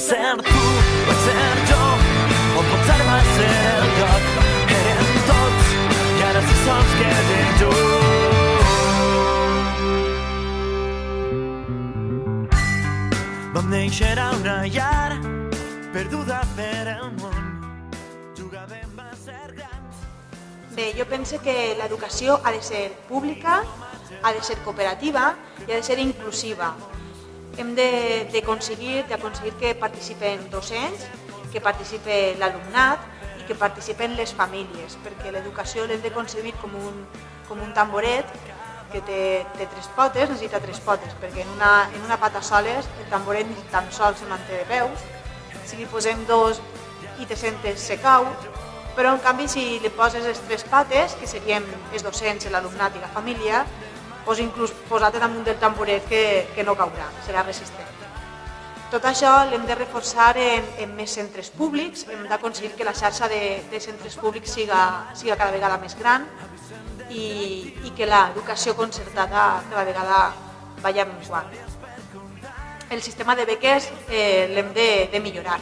ser tu, vaig ser jo, on potser va ser el lloc. Érem tots i ara si sols quedem jo. Vam néixer a una llar perduda per el món. Jugàvem a ser grans. Bé, jo penso que l'educació ha de ser pública, ha de ser cooperativa i ha de ser inclusiva. Hem d'aconseguir que participen docents, que participi l'alumnat i que participen les famílies, perquè l'educació l'hem de concebir com un tamboret que té tres potes, necessita tres potes, perquè en una pata soles el tamboret ni tan sols se manté de peus. Si li posem dos i te sentes se cau, però en canvi si li poses les tres pates, que serien els docents, l'alumnat i la família, doncs inclús posat damunt del tamboret que no caurà, serà resistent. Tot això l'hem de reforçar en més centres públics, hem d'aconseguir que la xarxa de centres públics siga cada vegada més gran i que l'educació concertada cada vegada vagi minvant. El sistema de beques l'hem de millorar.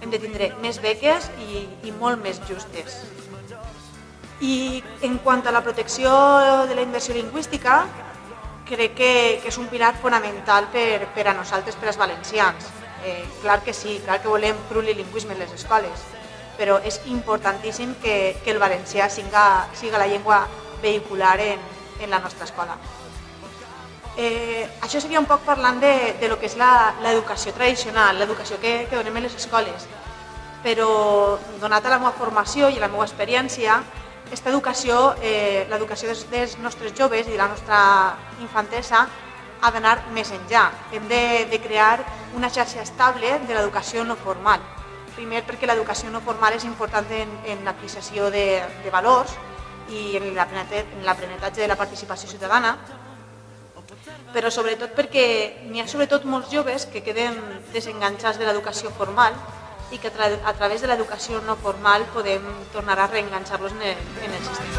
Hem de tindre més beques i molt més justes. I en quant a la protecció de la immersió lingüística, crec que és un pilar fonamental per a nosaltres, per als valencians. Clar que sí, clar que volem plurilingüisme en les escoles, però és importantíssim que el valencià siga la llengua vehicular en la nostra escola. Això seria un poc parlant de lo que és l'educació tradicional, l'educació que donem a les escoles. Però, donat a la meva formació i a la meva experiència, aquesta educació, l'educació dels nostres joves i de la nostra infantesa ha d'anar més enllà. Hem de crear una xarxa estable de l'educació no formal. Primer perquè l'educació no formal és important en l'adquisició de valors i en l'aprenentatge de la participació ciutadana, però sobretot perquè n'hi ha sobretot molts joves que queden desenganxats de l'educació formal i que a través de l'educació no formal podem tornar a reenganxar-los en el sistema.